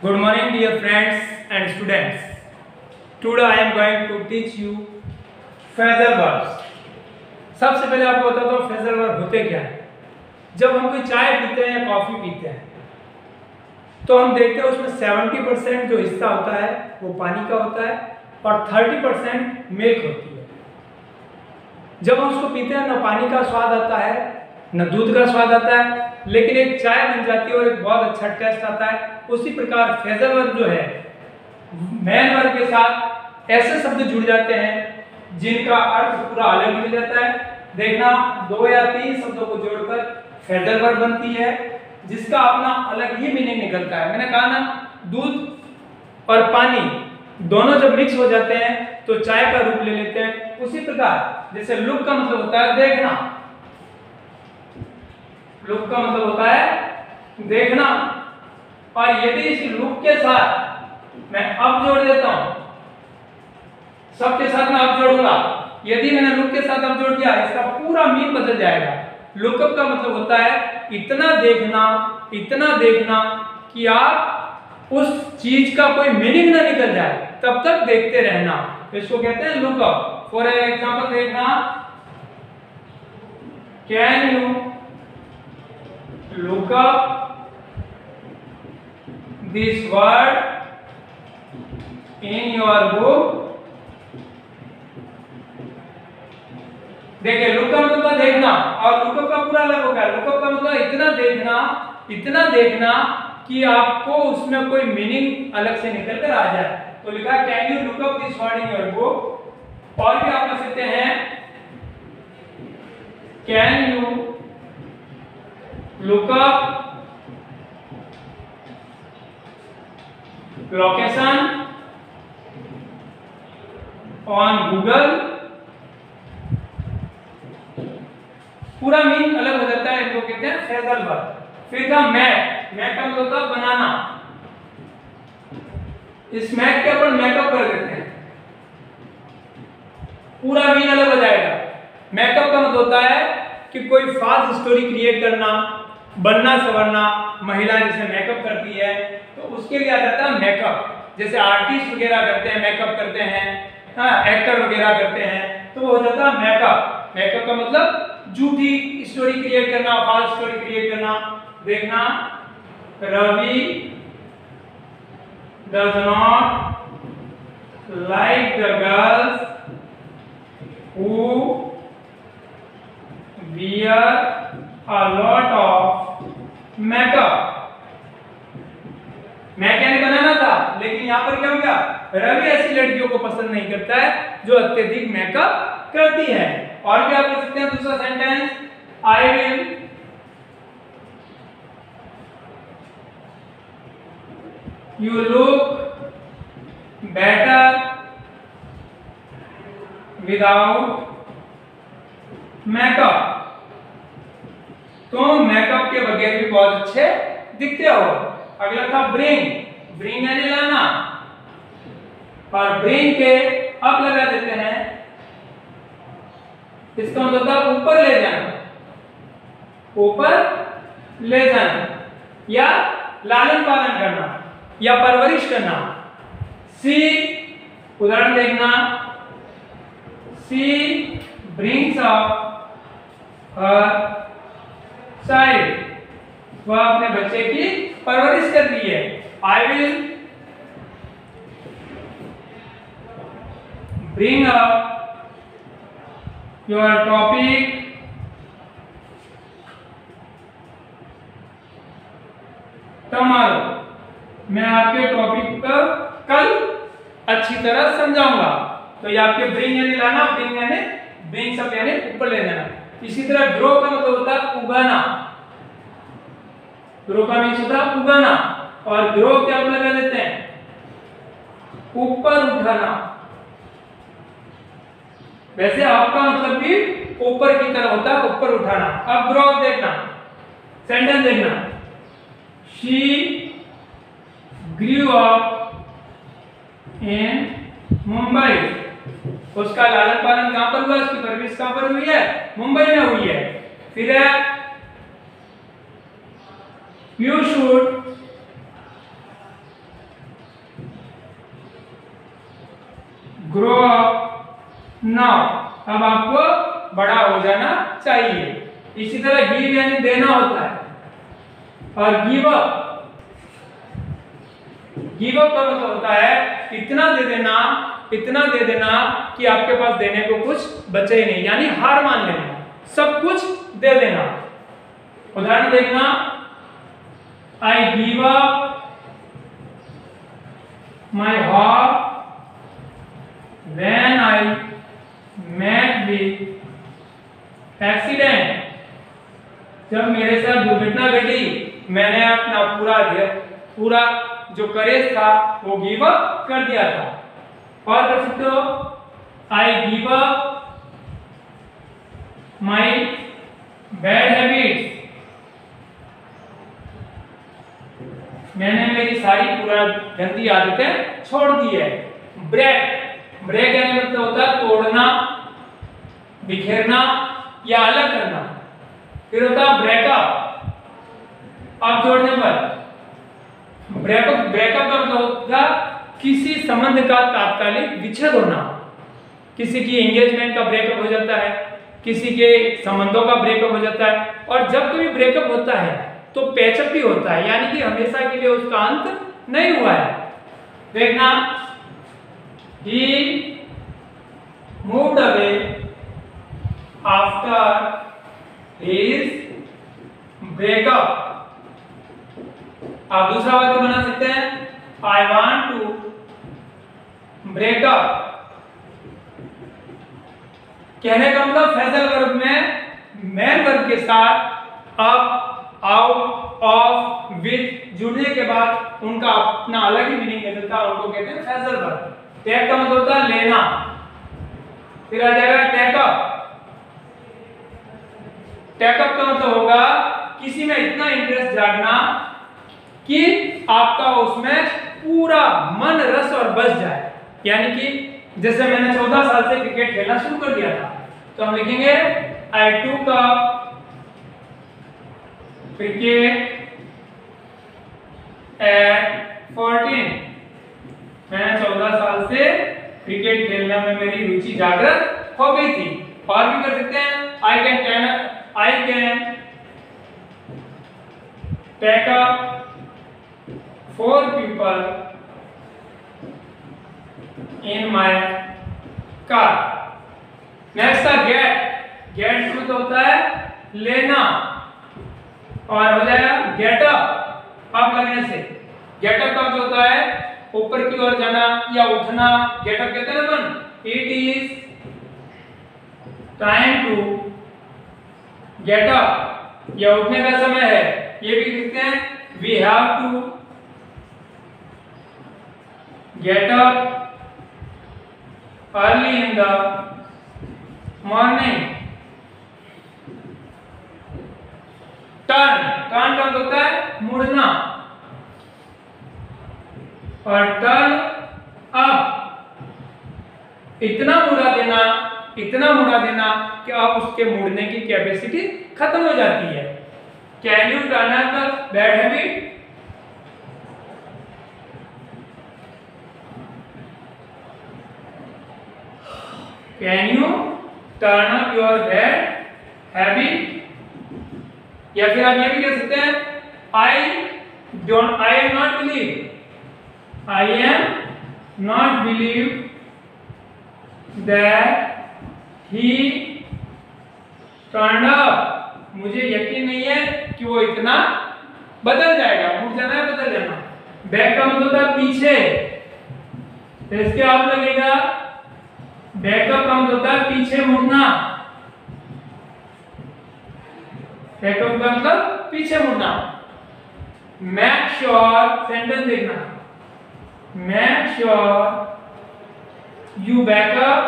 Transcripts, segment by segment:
Good morning, dear friends and students. Today I am going to teach you phrasal verbs. सबसे पहले आपको बताता हूँ phrasal verb होते क्या है। जब हम कोई चाय पीते हैं या कॉफी पीते हैं तो हम देखते हैं उसमें 70% जो हिस्सा होता है वो पानी का होता है और 30% मिल्क होती है। जब हम उसको पीते हैं ना पानी का स्वाद आता है न दूध का स्वाद आता है, लेकिन एक चाय बन जाती है और एक बहुत अच्छा टेस्ट आता है। उसी प्रकार फ्रेजल वर्ब जो है मेन वर्ब के साथ ऐसे शब्द जुड़ जाते हैं जिनका अर्थ पूरा अलग मिल जाता है। देखना 2 या 3 शब्दों को जोड़कर फ्रेजल वर्ब बनती है जिसका अपना अलग ही मीनिंग निकलता है। मैंने कहा ना, दूध और पानी दोनों जब मिक्स हो जाते हैं तो चाय का रूप ले लेते हैं। उसी प्रकार जैसे लुक का मतलब होता है देखना, लुक का मतलब होता है देखना, और यदि इस लुक के साथ मैं अब जोड़ देता हूं, सबके साथ मैं अब जोड़ूंगा, यदि मैंने लुक के साथ अब जोड़ दिया इसका पूरा मीन बदल जाएगा। लुकअप का मतलब होता है इतना देखना कि आप उस चीज का कोई मीनिंग ना निकल जाए तब तक देखते रहना, इसको कहते हैं लुकअप। फॉर एग्जांपल देखना, can you look up this word in your book। देखिए लुक का मतलब देखना और लुकअप का पूरा अलग हो गया। लुकअप का मतलब इतना देखना कि आपको उसमें कोई मीनिंग अलग से निकल कर आ जाए। तो लिखा can you look up this word in your book. और भी आप कर सकते हैं can you look up location on Google। पूरा मीन अलग हो जाता है, इनको कहते हैं फ्रेजल वर्ब। फिर था मैप का मतलब होता है बनाना। इस मैप के अपन मेकअप कर देते हैं, पूरा मीन अलग हो जाएगा। मेकअप का मतलब होता है कि कोई फाल्स स्टोरी क्रिएट करना, बनना सवरना। महिला जैसे मेकअप करती है तो उसके लिए आ जाता है मेकअप। जैसे आर्टिस्ट वगैरह करते हैं, मेकअप करते हैं, एक्टर वगैरह करते हैं, तो वो हो जाता है मेकअप। मेकअप का मतलब झूठी स्टोरी क्रिएट करना, फॉल्स स्टोरी क्रिएट करना। देखना, Ravi does not like the girls who wear a lot of makeup। मैं क्या नहीं बनाना था, लेकिन यहाँ पर क्या हो गया, रवि ऐसी लड़कियों को पसंद नहीं करता है जो अत्यधिक मेकअप करती है। और क्या कर सकते हैं दूसरा sentence, I will you look better without makeup. तो मेकअप के बगैर भी बहुत अच्छे दिखते हो। अगला था ब्रिंग यानी लाना, और ब्रिंग के अब लगा देते हैं, इसका मतलब था ऊपर ले जाना, ऊपर ले जाना या लालन पालन करना या परवरिश करना। सी उदाहरण देखना, सी brings up her child, वह अपने बच्चे की परवरिश करती है। I will bring up your topic tomorrow। मैं आपके टॉपिक पर कल अच्छी तरह समझाऊंगा। तो ये आपके ब्रिंग यानी लाना, ब्रिंग सब यानी ऊपर ले जाना। इसी तरह ग्रो का मतलब होता है उगाना, ग्रो का मीन्स होता है उगाना, और ग्रो क्या लगा देते हैं, ऊपर उठाना। वैसे आपका मतलब भी ऊपर की तरह होता है, ऊपर उठाना। अब ग्रो अप देखना, सेंटेंस देखना, she grew up in Mumbai. उसका लालन पालन कहां पर हुआ, उसकी परवरिश कहां पर हुई है, मुंबई में हुई है। फिर है you should नाउ अब आपको बड़ा हो जाना चाहिए। इसी तरह गिव यानी देना होता है, और गिव अप का मतलब होता है इतना दे देना कि आपके पास देने को कुछ बचे ही नहीं, यानी हार मान लेना, सब कुछ दे देना। उदाहरण देखना, I give up my horse when I met with accident. जब मेरे साथ दुर्घटना घटी मैंने अपना पूरा जो करेज था वो गिव अप कर दिया था। और कर सकते हो, आई give up my bad habits. मैंने मेरी सारी पूरा गंदी आदतें छोड़ दी है। ब्रेक यानी मतलब होता है तोड़ना, बिखेरना या अलग करना। फिर होता है ब्रेकअप, अब जोड़ने पर ब्रेकअप का मतलब होता किसी संबंध का तात्कालिक विच्छेद होना। किसी की एंगेजमेंट का ब्रेकअप हो जाता है, किसी के संबंधों का ब्रेकअप हो जाता है, और जब कभी ब्रेकअप होता है तो पैचअप भी होता है, यानी कि हमेशा के लिए उसका अंत नहीं हुआ है। देखना, he moved away after his breakup। आप दूसरा वाक्य बना सकते हैं, I want to break up। कहने का मतलब फ्रेजल वर्ब में मैन वर्ब के साथ अप, आउट, ऑफ, विद जुड़ने के बाद उनका अपना अलग ही मीनिंग निकलता है, उनको कहते हैं फ्रेजल वर्ब। टेक का मतलब होता है लेना। फिर आ जाएगा टेकअप। टेकअप का मतलब होगा किसी में इतना इंटरेस्ट जागना कि आपका उसमें पूरा मन, रस और बस जाए। यानी कि जैसे मैंने 14 साल से क्रिकेट खेलना शुरू कर दिया था, तो हम लिखेंगे आई टूक अप क्रिकेट एट 14। मैंने 14 साल से क्रिकेट खेलने में मेरी रुचि जागृत हो गई थी। और भी कर सकते हैं, I can take up 4 people in my car। Next है गेट मतलब होता है लेना, और हो जाएगा गेट अप, अप लगने से। गेट अप का मतलब होता है ऊपर की ओर जाना या उठना, गेट अप कहते हैं ना अपन। It is time to get up, यह उठने का समय है। ये भी लिखते हैं we have to get up early in the morning। Turn का मतलब होता है मुड़ना, और टर्न अप इतना मुड़ा देना कि अब उसके मुड़ने की कैपेसिटी खत्म हो जाती है। Can U turn up the bad habit? Can you turn up your bad habit? या फिर आप ये भी कह सकते हैं I am not believe that he turned up। मुझे यकीन नहीं है कि वो इतना बदल जाएगा। मुड़ जाना है, बदल जाना। बैक का मतलब होता है पीछे, तो इसके आप लगेगा बैकअप का मतलब होता है पीछे मुड़ना। बैकअप का मतलब पीछे मुड़ना। मेक श्योर, सेंटेंस देखना, make sure you backup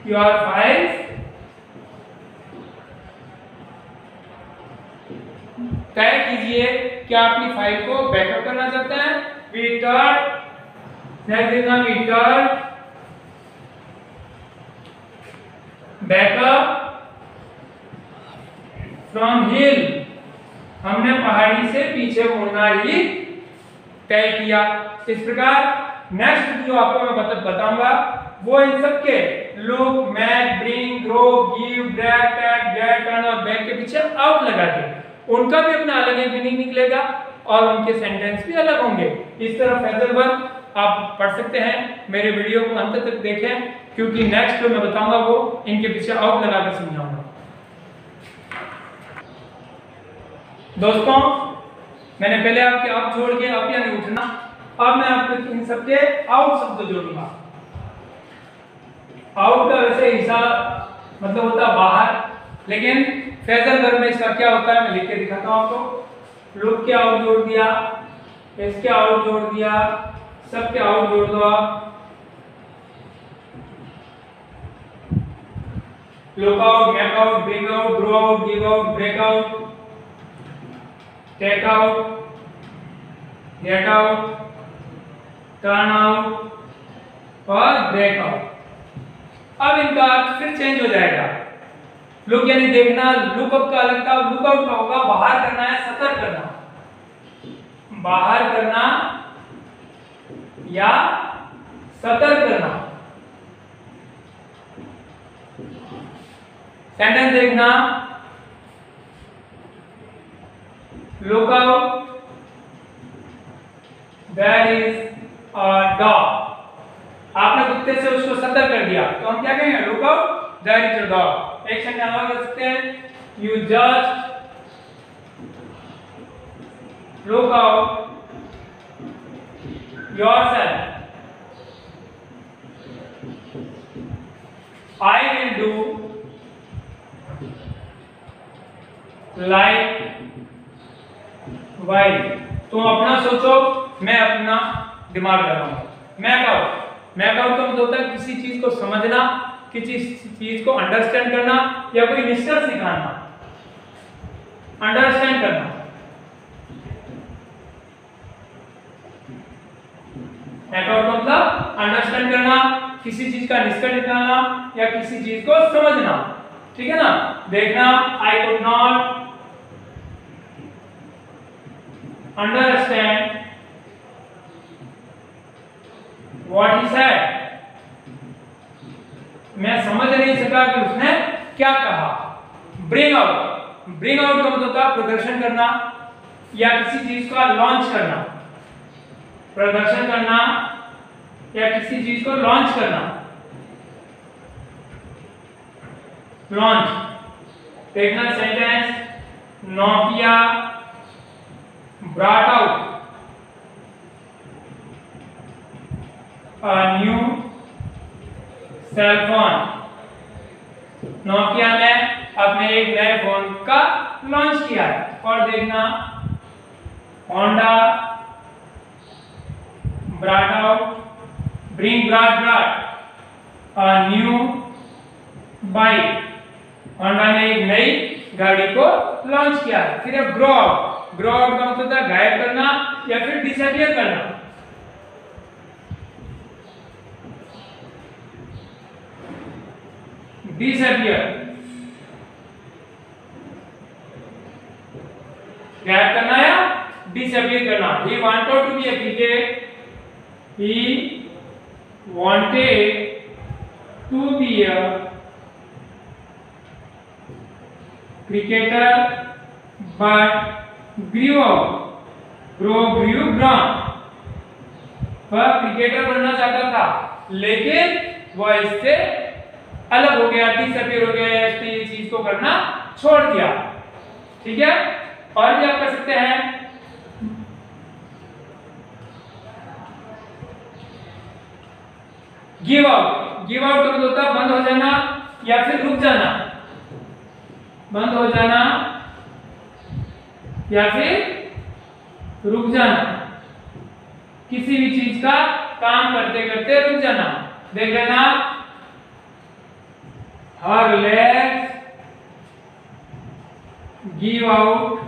your files. तय कीजिए कि आप अपनी फाइल को बैकअप करना चाहते हैं। रिटर्न बैकअप फ्रॉम हिल। हमने पहाड़ी से पीछे मुड़ना ही तय किया। इस प्रकार नेक्स्ट वीडियो आपको मैं बताऊंगा वो इन सब के look, make, bring, grow, give, break, take, get, turn और बैक के पीछे आउट लगा के उनका भी अपना अलग एक मीनिंग निकलेगा और उनके सेंटेंस भी अलग होंगे। इस तरह फ्रेजल वर्ब आप पढ़ सकते हैं। मेरे वीडियो को अंत तक देखें क्योंकि नेक्स्ट जो मैं बताऊंगा वो इनके पीछे आउट लगा कर समझाऊंगा। दोस्तों मैंने पहले आपके अप जोड़ के अप यानी उठना, अब मैं आपको इन सबके आउट शब्द जोड़ूंगा। आउट का वैसे हिसाब मतलब होता है बाहर, लेकिन फ्रेजल वर्ब में इसका क्या होता है मैं लिख के दिखाता हूं आपको। लुक के आउट जोड़ दिया, इसके आउट जोड़ दिया, सबके आउट जोड़ दो आप। Look out, make out, bring out, grow out, give out, break out, take out, get out, turn out और ब्रेक आउट। अब इनका अर्थ फिर चेंज हो जाएगा। लुक यानी देखना, लुक अप का अलग था, लुक आउट का होगा बाहर करना है, सतर्क करना, बाहर करना या सतर्क करना। सेंटेंस देखना, look out, there is a dog. आपने कुत्ते से उसको सतर्क कर दिया तो हम क्या कहेंगे, look out, there is a dog. एक सेंटेंस और कर सकते हैं, you just look out yourself. I will do like while. तुम अपना सोचो, मैं अपना दिमाग लगाऊं। मैक आउट, मैक आउट का मतलब होता है किसी चीज को समझना, किसी चीज को अंडरस्टैंड करना या कोई निष्कर्ष निकालना। अंडरस्टैंड करना, मैक आउट मतलब अंडरस्टैंड करना, किसी चीज का निष्कर्ष निकालना या किसी चीज को समझना। ठीक है ना। देखना, I could not understand what he said. मैं समझ नहीं सका कि उसने क्या कहा। ब्रिंग आउट, ब्रिंग आउट का मतलब होता है प्रदर्शन करना या किसी चीज का लॉन्च करना, प्रदर्शन करना या किसी चीज को लॉन्च करना। लॉन्च देखना, sentence, Nokia brought out a new cell phone. Nokia ने अपने एक नए फोन का लॉन्च किया है। और देखना, Honda brought out, bring brought a new bike. Honda ने एक नई गाड़ी को लॉन्च किया। फिर अब ग्रो आउट, ग्रो आउट का मतलब होता है गायब करना या फिर डिसअपियर करना। डिसअपियर, गायब करना या डिसअपियर करना। He wanted to be a cricket. He wanted to be a cricketer, but grew up, grew grown. वह क्रिकेटर बनना चाहता था लेकिन वह इससे अलग हो गया, डिसअपियर हो गया, इस चीज को करना छोड़ दिया। ठीक है। और भी आप कर सकते हैं, गिव आउट, गिव आउट का मतलब होता है बंद हो जाना या फिर रुक जाना। बंद हो जाना या फिर रुक जाना, किसी भी चीज का काम करते करते रुक जाना। देख लेना, हर legs give out,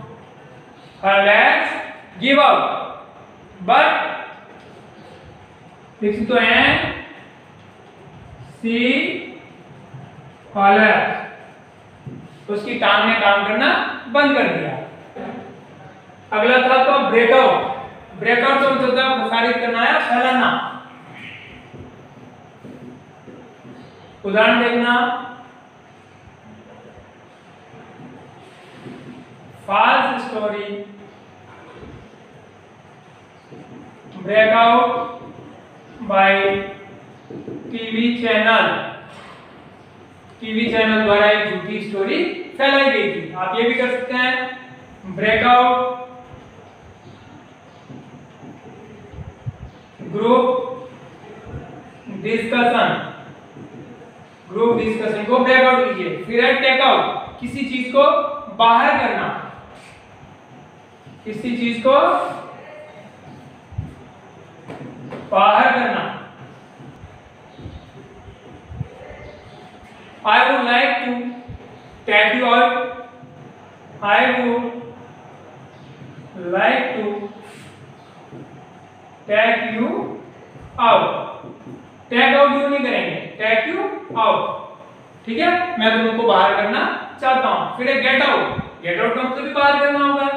her legs give out, but लिख तो एन सी कॉलर, उसकी टांग ने काम करना बंद कर दिया। अगला था तो ब्रेकआउट, ब्रेकआउट का मतलब होता है प्रसारित करना या फैलाना। उदाहरण देखना, false story break out by TV channel द्वारा एक झूठी स्टोरी फैलाई गई थी। आप ये भी कर सकते हैं, ब्रेकआउट ग्रुप डिस्कशन को ब्रेकआउट कीजिए। फिर है टेक आउट, किसी चीज को बाहर करना, किसी चीज को बाहर करना। I would like to take you out. I would like to take you out. Take out you नहीं करेंगे, take you out। ठीक है, मैं तुमको बाहर करना चाहता हूं। फिर गेट आउट, गेट आउट का मतलब भी बाहर करना होगा।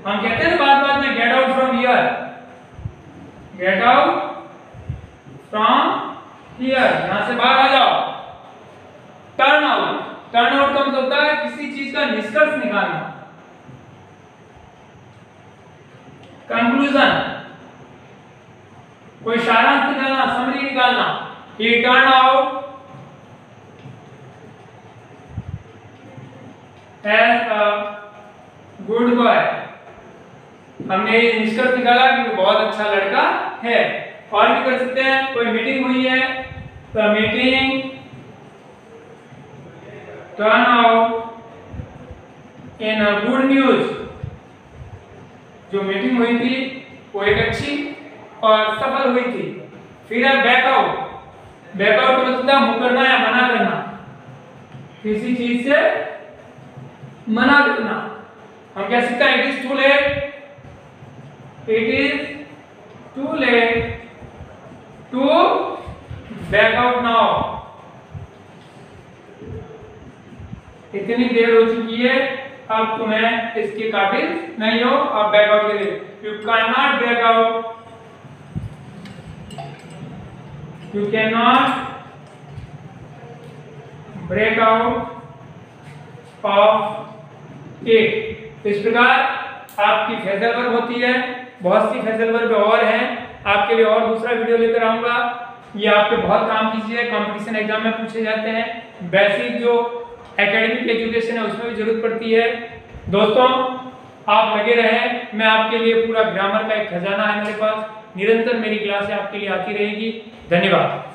हम कहते हैं बात में get out from here, get out from here, यहां से बाहर आ जाओ। टर्न आउट, टर्न आउट का मतलब होता है किसी चीज का निष्कर्ष निकालना। कंक्लूजन, कोई सारांश निकालना, समरी निकालना। He turned out as a good boy, हमने ये निष्कर्ष निकाला कि वो बहुत अच्छा लड़का है। और भी कर सकते हैं, कोई मीटिंग हुई है, तो meeting turn out in a good news, जो मीटिंग हुई थी वो एक अच्छी और सफल हुई थी। फिर है बैकआउट, बैकआउट मतलब मुकरना या मना करना, किसी चीज से मना करना। हम कह सकते हैं it is too late, it is too late to back out now. इतनी देर हो चुकी है, अब तुम्हें इसके काबिल नहीं हो, अब बैक आउट के लिए। You can not back out, you can not break out of it. इस प्रकार आपकी फ्रेजल वर्ब होती है। बहुत सी फ्रेजल वर्ब और हैं, आपके लिए और दूसरा वीडियो लेकर आऊंगा। ये आपके बहुत काम की चीज है, कंपटीशन एग्जाम में पूछे जाते हैं। बेसिक जो एकेडमिक एजुकेशन है उसमें भी जरूरत पड़ती है। दोस्तों आप लगे रहें, मैं आपके लिए पूरा ग्रामर का एक खजाना है मेरे पास, निरंतर मेरी क्लासें आपके लिए आती रहेगी। धन्यवाद।